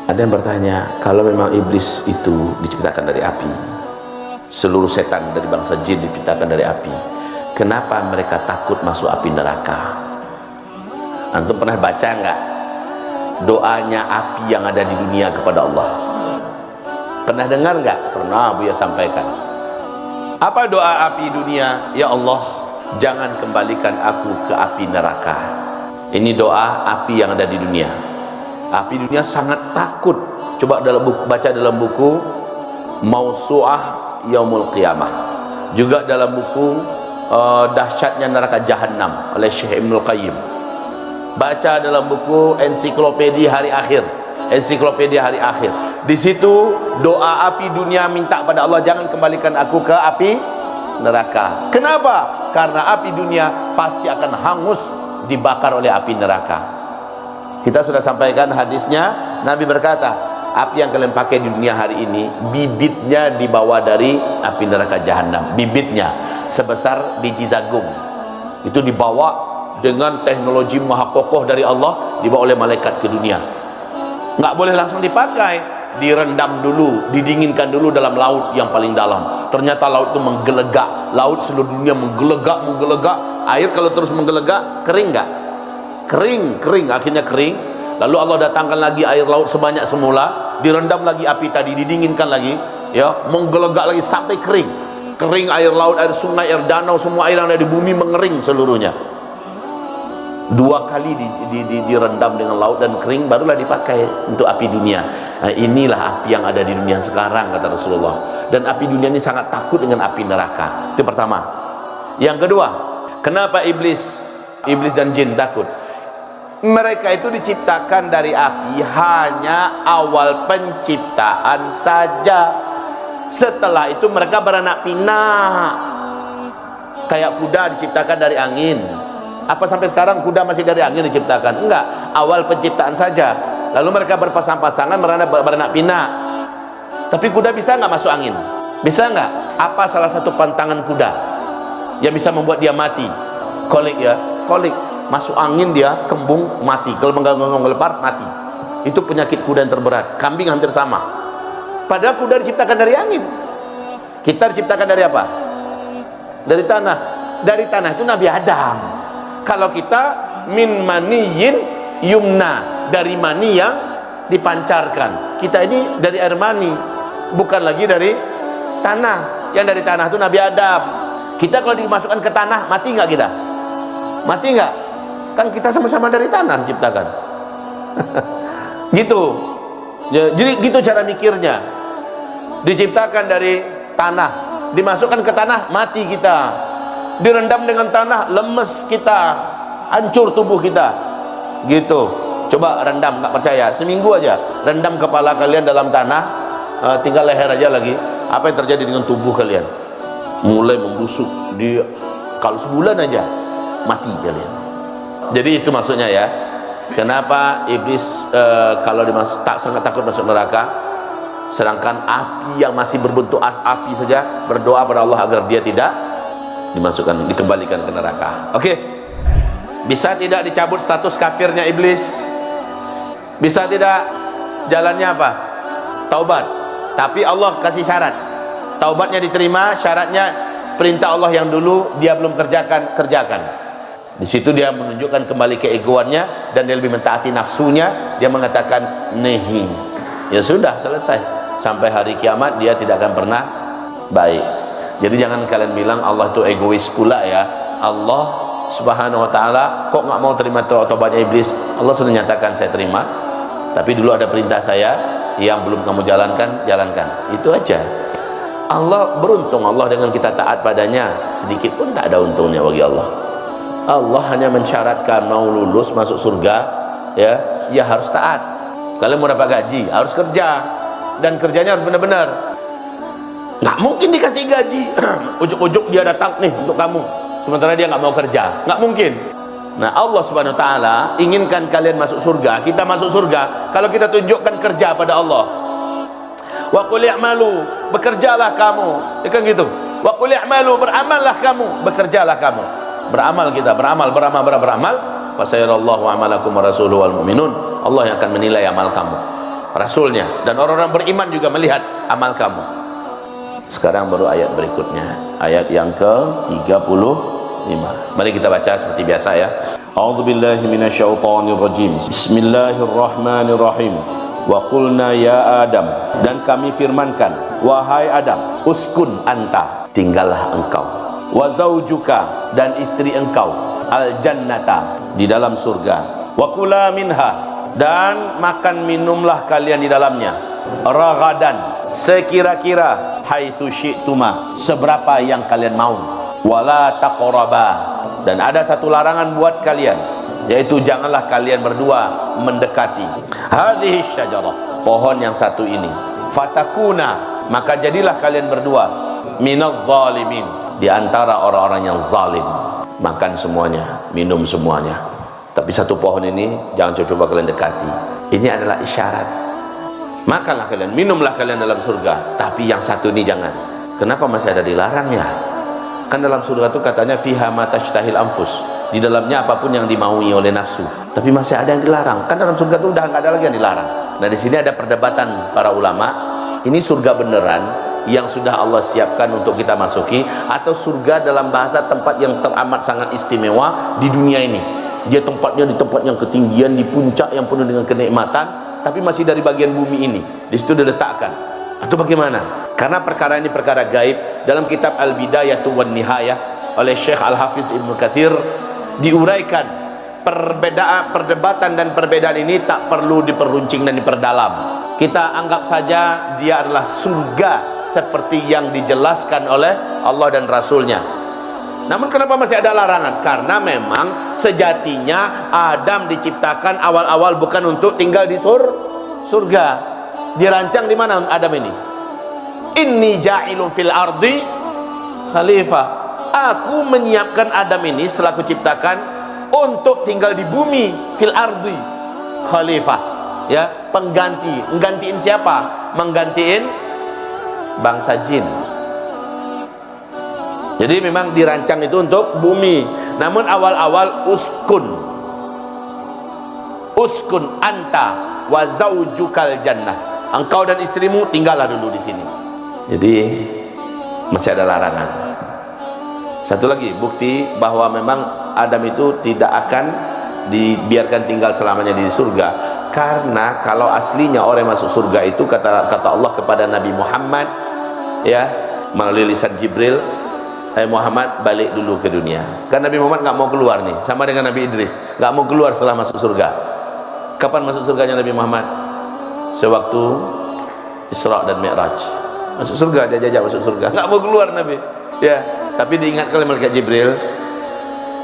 Ada yang bertanya, kalau memang iblis itu diciptakan dari api, seluruh setan dari bangsa jin diciptakan dari api, kenapa mereka takut masuk api neraka? Antum pernah baca enggak doanya api yang ada di dunia kepada Allah? Pernah dengar enggak? Pernah Buya sampaikan. Apa doa api dunia? Ya Allah, jangan kembalikan aku ke api neraka. Ini doa api yang ada di dunia. Api dunia sangat takut. Coba baca dalam buku Mausu'ah Yaumul Qiyamah, juga dalam buku Dahsyatnya Neraka Jahannam oleh Syekh Ibnul Qayyim. Baca dalam buku Ensiklopedia Hari Akhir, Ensiklopedia Hari Akhir. Di situ doa api dunia minta pada Allah, jangan kembalikan aku ke api neraka. Kenapa? Karena api dunia pasti akan hangus dibakar oleh api neraka. Kita sudah sampaikan hadisnya, Nabi berkata, api yang kalian pakai di dunia hari ini, bibitnya dibawa dari api neraka Jahannam. Bibitnya sebesar biji jagung, itu dibawa dengan teknologi maha kokoh dari Allah, dibawa oleh malaikat ke dunia. Nggak boleh langsung dipakai, direndam dulu, didinginkan dulu dalam laut yang paling dalam. Ternyata laut itu menggelegak, laut seluruh dunia menggelegak. Air kalau terus menggelegak, kering nggak? Kering, akhirnya kering. Lalu Allah datangkan lagi air laut sebanyak semula, direndam lagi api tadi, didinginkan lagi, ya, menggelegak lagi sampai kering. Kering air laut, air sungai, air danau, semua air yang ada di bumi mengering seluruhnya. 2 kali direndam dengan laut dan kering, barulah dipakai untuk api dunia. Nah, inilah api yang ada di dunia sekarang, kata Rasulullah. Dan api dunia ini sangat takut dengan api neraka. Itu pertama. Yang kedua, kenapa iblis dan jin takut? Mereka itu diciptakan dari api hanya awal penciptaan saja. Setelah itu mereka beranak pinak. Kayak kuda diciptakan dari angin. Apa sampai sekarang kuda masih dari angin diciptakan? Enggak, awal penciptaan saja. Lalu mereka berpasang-pasangan beranak pinak. Tapi kuda bisa nggak masuk angin? Bisa nggak? Apa salah satu pantangan kuda yang bisa membuat dia mati? Kolik ya, kolik. Masuk angin dia kembung mati, kalau menggelepar mati. Itu penyakit kuda yang terberat. Kambing hampir sama. Padahal kuda diciptakan dari angin. Kita diciptakan dari apa? Dari tanah. Dari tanah itu Nabi Adam. Kalau kita min maniyin yumna, dari mani yang dipancarkan. Kita ini dari air mani, bukan lagi dari tanah. Yang dari tanah itu Nabi Adam. Kita kalau dimasukkan ke tanah, mati nggak kita? Mati nggak? Kan kita sama-sama dari tanah diciptakan. Gitu ya, jadi gitu cara mikirnya. Diciptakan dari tanah, dimasukkan ke tanah, mati kita. Direndam dengan tanah, lemes kita, hancur tubuh kita. Gitu. Coba rendam, nggak percaya, seminggu aja rendam kepala kalian dalam tanah, tinggal leher aja lagi. Apa yang terjadi dengan tubuh kalian? Mulai membusuk. Kalau sebulan aja mati kalian. Jadi itu maksudnya ya. Kenapa iblis kalau sangat takut masuk neraka, sedangkan api yang masih berbentuk api saja berdoa pada Allah agar dia tidak dimasukkan, dikembalikan ke neraka. Oke. Bisa tidak dicabut status kafirnya iblis? Bisa tidak? Jalannya apa? Taubat. Tapi Allah kasih syarat. Taubatnya diterima, syaratnya perintah Allah yang dulu dia belum kerjakan. Di situ dia menunjukkan kembali keegoannya dan dia lebih mentaati nafsunya. Dia mengatakan nehi. Ya sudah, selesai. Sampai hari kiamat dia tidak akan pernah baik. Jadi jangan kalian bilang Allah itu egois pula ya. Allah Subhanahu wa taala kok nggak mau terima taubatnya iblis? Allah sudah nyatakan saya terima. Tapi dulu ada perintah saya yang belum kamu jalankan. Itu aja. Allah beruntung Allah dengan kita taat padanya. Sedikit pun tak ada untungnya bagi Allah. Allah hanya mensyaratkan mau lulus masuk surga ya harus taat. Kalian mau dapat gaji harus kerja, dan kerjanya harus benar-benar. Nggak mungkin dikasih gaji ujuk-ujuk dia datang nih untuk kamu, sementara dia nggak mau kerja. Nggak mungkin. Nah, Allah Subhanahu wa taala inginkan kalian masuk surga, kita masuk surga kalau kita tunjukkan kerja pada Allah. Wa qul i'malu, bekerjalah kamu, kan gitu. Wa qul i'malu, beramallah kamu, bekerjalah kamu. Beramal kita, beramal. Fa sayarallahu amalakum wa rasuluhu wal mu'minun. Allah yang akan menilai amal kamu. Rasulnya, dan orang-orang beriman juga melihat amal kamu. Sekarang baru ayat berikutnya, ayat yang ke-35. Mari kita baca seperti biasa ya. A'udzubillahi minasyaitonirrajim. Bismillahirrahmanirrahim. Wa qulna ya Adam, dan kami firmankan, wahai Adam, uskun anta, tinggallah engkau, wa zaujuka, dan istri engkau, al jannata, di dalam surga, wa kula minha, dan makan minumlah kalian di dalamnya, ragadan, sekira-kira, haitsu syi'tuma, seberapa yang kalian mau, wala taqraba, dan ada satu larangan buat kalian, yaitu janganlah kalian berdua mendekati hadhihi syajarah, pohon yang satu ini, fatakuna, maka jadilah kalian berdua, minadh zalimin, di antara orang-orang yang zalim. Makan semuanya, minum semuanya, tapi satu pohon ini jangan coba kalian dekati. Ini adalah isyarat. Makanlah kalian, minumlah kalian dalam surga, tapi yang satu ini jangan. Kenapa masih ada dilarang ya? Kan dalam surga itu katanya fiha ma tashtahil anfus, di dalamnya apapun yang dimaui oleh nafsu, tapi masih ada yang dilarang. Kan dalam surga itu udah nggak ada lagi yang dilarang. Nah di sini ada perdebatan para ulama, ini surga beneran yang sudah Allah siapkan untuk kita masuki, atau surga dalam bahasa tempat yang teramat sangat istimewa di dunia ini. Dia tempatnya di tempat yang ketinggian, di puncak yang penuh dengan kenikmatan, tapi masih dari bagian bumi ini, di situ diletakkan, atau bagaimana? Karena perkara ini perkara gaib. Dalam kitab Al-Bidayah wan Nihayah oleh Syekh Al-Hafiz Ibnu Katsir diuraikan perdebatan dan perbedaan ini tak perlu diperuncing dan diperdalam. Kita anggap saja dia adalah surga seperti yang dijelaskan oleh Allah dan Rasulnya. Namun kenapa masih ada larangan? Karena memang sejatinya Adam diciptakan awal-awal bukan untuk tinggal di surga. Dirancang di mana Adam ini? Inni ja'ilun fil ardi khalifah. Aku menyiapkan Adam ini setelah aku ciptakan untuk tinggal di bumi, fil ardi khalifah, ya, pengganti. Menggantiin siapa? Menggantiin bangsa jin. Jadi memang dirancang itu untuk bumi. Namun awal-awal uskun anta wa zaujukal jannah, engkau dan istrimu tinggallah dulu di sini. Jadi masih ada larangan. Satu lagi bukti bahwa memang Adam itu tidak akan dibiarkan tinggal selamanya di surga, karena kalau aslinya orang yang masuk surga itu kata Allah kepada Nabi Muhammad, ya, melalui lisan Jibril, Muhammad balik dulu ke dunia. Kan Nabi Muhammad nggak mau keluar nih, sama dengan Nabi Idris nggak mau keluar setelah masuk surga. Kapan masuk surganya Nabi Muhammad? Sewaktu Isra dan Mi'raj. Masuk surga, dia jajak masuk surga, nggak mau keluar Nabi, ya. Tapi diingatkan oleh malaikat Jibril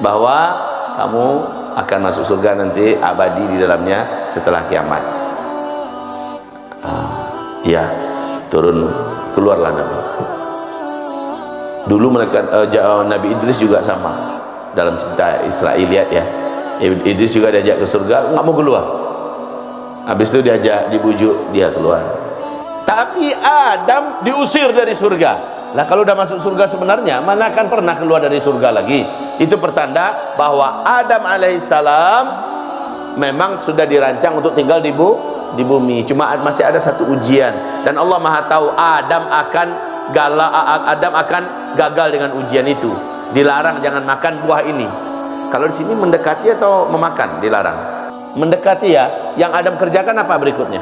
bahwa kamu akan masuk surga nanti abadi di dalamnya setelah kiamat. Ya, turun, keluarlah Nabi. Dulu malaikat Nabi Idris juga sama, dalam cerita Israiliyat ya. Idris juga diajak ke surga, nggak mau keluar. Habis itu diajak, dibujuk, dia keluar. Tapi Adam diusir dari surga. Lah kalau udah masuk surga sebenarnya mana akan pernah keluar dari surga lagi. Itu pertanda bahwa Adam alaihissalam memang sudah dirancang untuk tinggal di bumi. Cuma masih ada satu ujian, dan Allah Maha tahu Adam akan gagal dengan ujian itu. Dilarang jangan makan buah ini. Kalau di sini mendekati atau memakan dilarang. Mendekati ya. Yang Adam kerjakan apa berikutnya?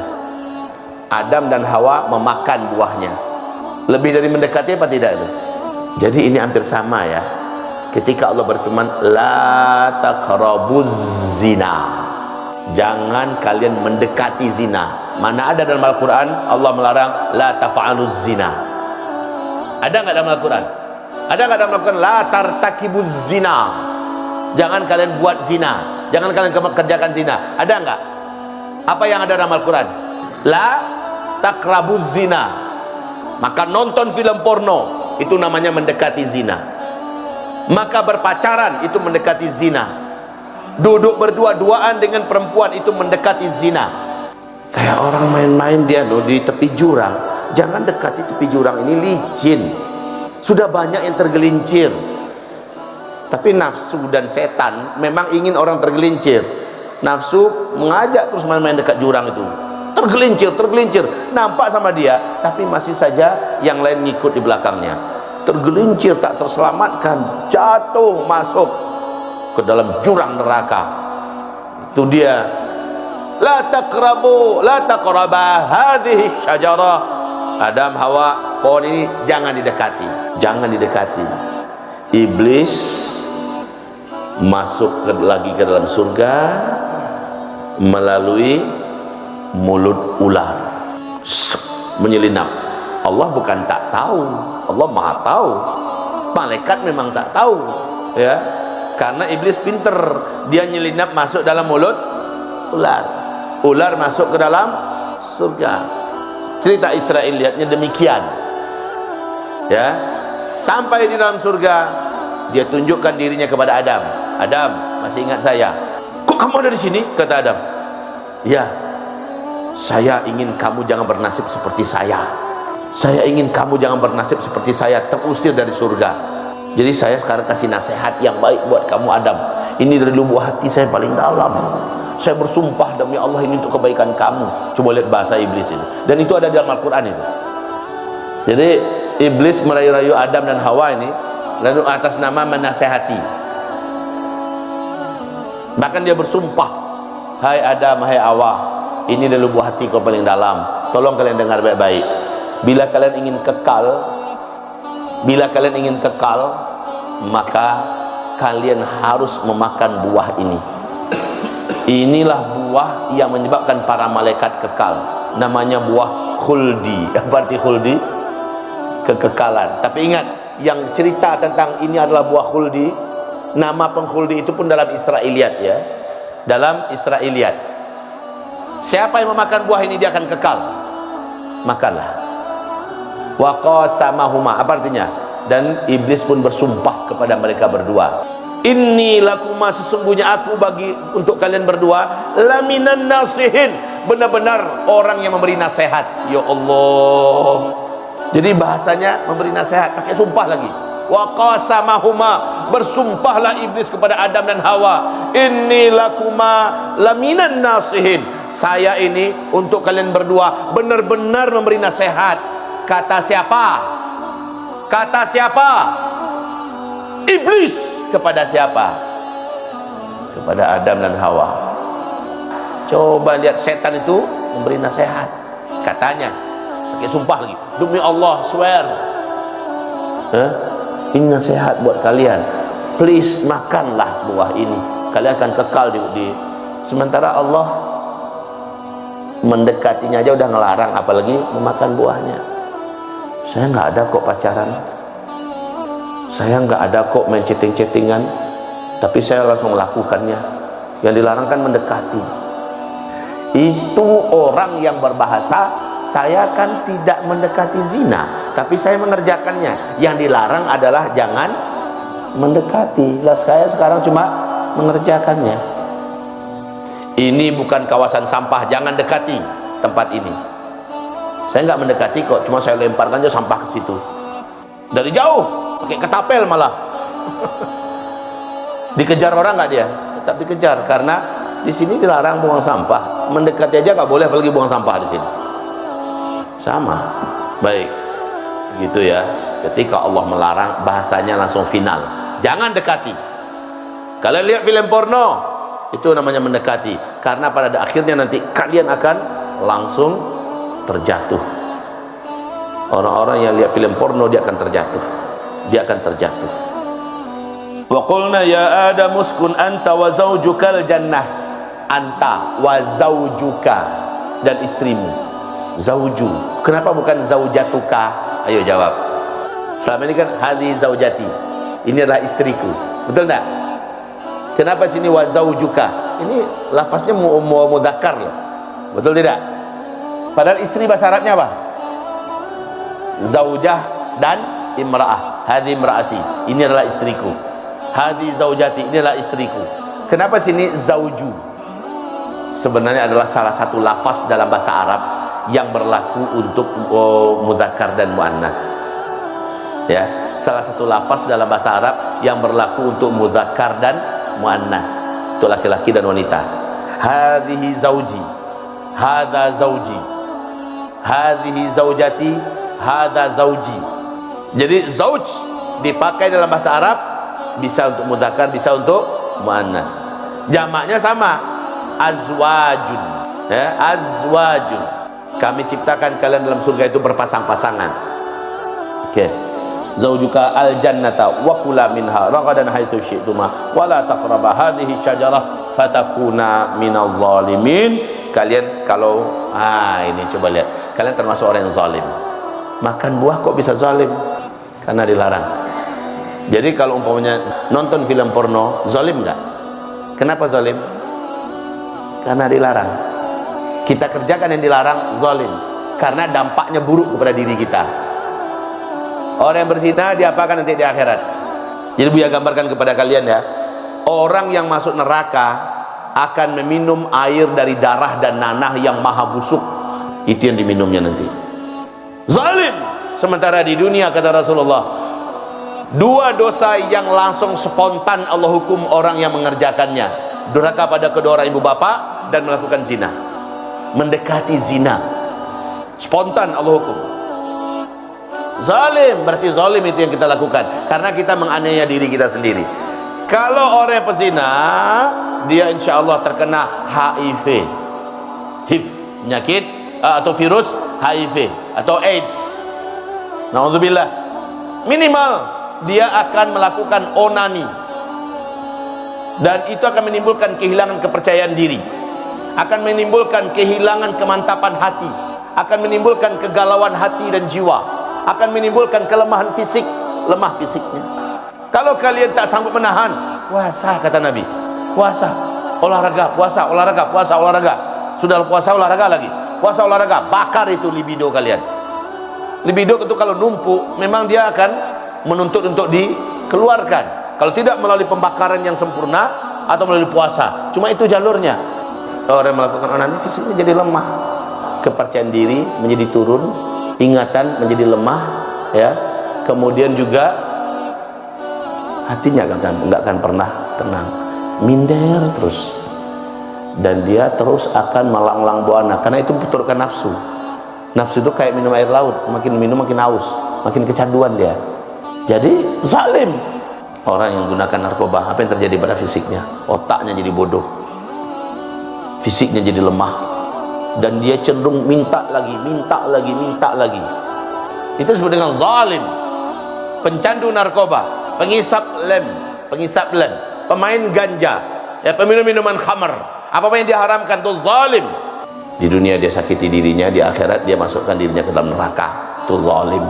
Adam dan Hawa memakan buahnya. Lebih dari mendekati apa tidak itu? Jadi ini hampir sama ya. Ketika Allah berfirman la taqrabuz zina, jangan kalian mendekati zina. Mana ada dalam Al-Quran Allah melarang la tafa'aluz zina? Ada nggak dalam Al-Quran? Ada nggak dalam Al-Quran la tartakibuz zina? Jangan kalian buat zina, jangan kalian kerjakan zina. Ada nggak? Apa yang ada dalam Al-Quran? La taqrabuz zina. Maka nonton film porno itu namanya mendekati zina. Maka berpacaran itu mendekati zina. Duduk berdua-duaan dengan perempuan itu mendekati zina. Kayak orang main-main dia di tepi jurang. Jangan dekati tepi jurang, ini licin. Sudah banyak yang tergelincir. Tapi nafsu dan setan memang ingin orang tergelincir. Nafsu mengajak terus main-main dekat jurang itu. tergelincir, nampak sama dia, tapi masih saja yang lain ngikut di belakangnya, tergelincir, tak terselamatkan, jatuh masuk ke dalam jurang neraka. Itu dia, la taqraba hadhihi syajarah. Adam, Hawa, pohon ini jangan didekati. Iblis masuk lagi ke dalam surga melalui mulut ular, menyelinap. Allah bukan tak tahu, Allah maha tahu. Malaikat memang tak tahu, ya, karena iblis pinter, dia nyelinap masuk dalam mulut ular masuk ke dalam surga. Cerita Israiliyatnya demikian, ya. Sampai di dalam surga, dia tunjukkan dirinya kepada Adam. Adam, masih ingat saya? Kok kamu ada di sini? Kata Adam. Ya, saya ingin kamu jangan bernasib seperti saya. Saya ingin kamu jangan bernasib seperti saya, terusir dari surga. Jadi saya sekarang kasih nasihat yang baik buat kamu, Adam. Ini dari lubuk hati saya paling dalam. Saya bersumpah demi Allah, ini untuk kebaikan kamu. Coba lihat bahasa iblis itu. Dan itu ada dalam Al-Quran itu. Jadi iblis merayu-rayu Adam dan Hawa ini, lalu atas nama menasehati. Bahkan dia bersumpah, hai Adam, hai Hawa, ini dari lubuk hati kau paling dalam. Tolong kalian dengar baik-baik. Bila kalian ingin kekal, maka kalian harus memakan buah ini. Inilah buah yang menyebabkan para malaikat kekal. Namanya buah khuldi. Apa arti khuldi? Kekekalan. Tapi ingat, yang cerita tentang ini adalah buah khuldi, nama pengkhuldi itu pun dalam Israiliyat, ya. Dalam Israiliyat, siapa yang memakan buah ini dia akan kekal. Makanlah. Wa qasamahuma, apa artinya? Dan iblis pun bersumpah kepada mereka berdua, inni lakuma, sesungguhnya aku bagi untuk kalian berdua, laminan nasihin, benar-benar orang yang memberi nasihat. Ya Allah, jadi bahasanya memberi nasihat pakai sumpah lagi. Wa qasamahuma, bersumpahlah iblis kepada Adam dan Hawa, inni lakuma laminan nasihin, saya ini untuk kalian berdua benar-benar memberi nasihat. Kata siapa? Kata siapa? Iblis. Kepada siapa? Kepada Adam dan Hawa. Coba lihat, setan itu memberi nasihat. Katanya pakai sumpah lagi, demi Allah, swear, ini nasihat buat kalian, please makanlah buah ini, kalian akan kekal di. Sementara Allah mendekatinya aja udah ngelarang, apalagi memakan buahnya. Saya nggak ada kok pacaran, saya nggak ada kok main chatting-chattingan, tapi saya langsung melakukannya. Yang dilarang kan mendekati. Itu orang yang berbahasa, saya kan tidak mendekati zina, tapi saya mengerjakannya. Yang dilarang adalah jangan mendekati. Lah saya sekarang cuma mengerjakannya. Ini bukan kawasan sampah, jangan dekati tempat ini. Saya nggak mendekati kok, cuma saya lemparkan aja sampah ke situ dari jauh, pakai ketapel malah. Dikejar orang nggak dia? Tetap dikejar, karena di sini dilarang buang sampah. Mendekati aja nggak boleh, apalagi buang sampah di sini. Sama, baik, gitu ya. Ketika Allah melarang, bahasanya langsung final, jangan dekati. Kalian lihat film porno, itu namanya mendekati, karena pada akhirnya nanti kalian akan langsung terjatuh. Orang-orang yang lihat film porno, dia akan terjatuh. Dia akan terjatuh. Wa qulna ya Adam uskun anta wa zaujukal jannah. Anta wa zaujuka, dan istrimu. Zauju, kenapa bukan zaujatuka? Ayo jawab. Selama ini kan hadhi zaujati, ini adalah istriku, betul enggak? Kenapa sini wa zaujuka? Ini lafaznya mudzakkar loh, betul tidak? Padahal istri bahasa Arabnya apa? Zaujah dan imra'ah. Hadhi imra'ati, ini adalah istriku. Hadhi zaujati, ini adalah istriku. Kenapa sini zauju? Sebenarnya adalah salah satu lafaz dalam bahasa Arab yang berlaku untuk mudzakkar dan muannas. Ya, salah satu lafaz dalam bahasa Arab yang berlaku untuk mudzakkar dan muannas, untuk laki-laki dan wanita. Hadhihi zauji, hadza zauji, hadhihi zaujati, hadza zauji. Jadi zauj dipakai dalam bahasa Arab bisa untuk mudzakkar, bisa untuk muannas. Jamaknya sama, azwajun, ya, azwajun. Kami ciptakan kalian dalam surga itu berpasang-pasangan. Oke. Zaujuka al-jannata wa kula minha ragadan haitsu syi'tuma wa la taqraba hadhihi syajarah fatakuna minaz zalimin. Kalian kalau ini coba lihat, kalian termasuk orang yang zalim. Makan buah kok bisa zalim? Karena dilarang. Jadi kalau umpamanya nonton film porno, zalim enggak? Kenapa zalim? Karena dilarang. Kita kerjakan yang dilarang, zalim. Karena dampaknya buruk kepada diri kita. Orang yang berzina diapakan nanti di akhirat? Jadi Buya gambarkan kepada kalian ya, orang yang masuk neraka akan meminum air dari darah dan nanah yang maha busuk. Itu yang diminumnya nanti. Zalim. Sementara di dunia, kata Rasulullah, dua dosa yang langsung spontan Allah hukum orang yang mengerjakannya: durhaka pada kedua orang ibu bapak dan melakukan zina. Mendekati zina spontan Allah hukum. Zalim, berarti zalim itu yang kita lakukan karena kita menganiaya diri kita sendiri. Kalau orang yang pezina, dia insya Allah terkena HIV, penyakit atau virus HIV atau AIDS. Na'udzubillah. Minimal dia akan melakukan onani, dan itu akan menimbulkan kehilangan kepercayaan diri, akan menimbulkan kehilangan kemantapan hati, akan menimbulkan kegalauan hati dan jiwa, akan menimbulkan kelemahan fisik, lemah fisiknya. Kalau kalian tak sanggup menahan, puasa, kata Nabi. Puasa, olahraga, puasa, olahraga, puasa, olahraga. Sudah puasa, olahraga lagi. Puasa, olahraga, bakar itu libido kalian. Libido itu kalau numpuk, memang dia akan menuntut untuk dikeluarkan. Kalau tidak melalui pembakaran yang sempurna atau melalui puasa. Cuma itu jalurnya. Orang yang melakukan onani fisiknya jadi lemah, kepercayaan diri menjadi turun, ingatan menjadi lemah, ya. Kemudian juga hatinya nggak akan pernah tenang, minder terus, dan dia terus akan melanglang buana karena itu turunkan nafsu. Nafsu itu kayak minum air laut, makin minum makin haus, makin kecanduan dia. Jadi zalim. Orang yang gunakan narkoba, apa yang terjadi pada fisiknya? Otaknya jadi bodoh, fisiknya jadi lemah, dan dia cenderung minta lagi, minta lagi, minta lagi. Itu disebut dengan zalim. Pencandu narkoba, pengisap lem, pemain ganja, ya, peminum minuman khamar, apa yang diharamkan itu zalim. Di dunia dia sakiti dirinya, di akhirat dia masukkan dirinya ke dalam neraka. Itu zalim.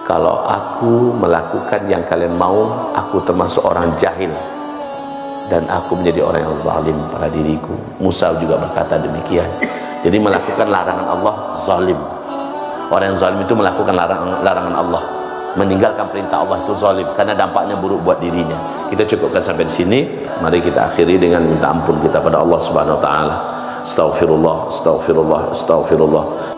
Kalau aku melakukan yang kalian mau, aku termasuk orang jahil dan aku menjadi orang yang zalim pada diriku. Musa juga berkata demikian. Jadi melakukan larangan Allah zalim. Orang yang zalim itu melakukan larangan Allah, meninggalkan perintah Allah, itu zalim karena dampaknya buruk buat dirinya. Kita cukupkan sampai di sini. Mari kita akhiri dengan minta ampun kita pada Allah Subhanahu wa taala. Astaghfirullah, astaghfirullah, astaghfirullah.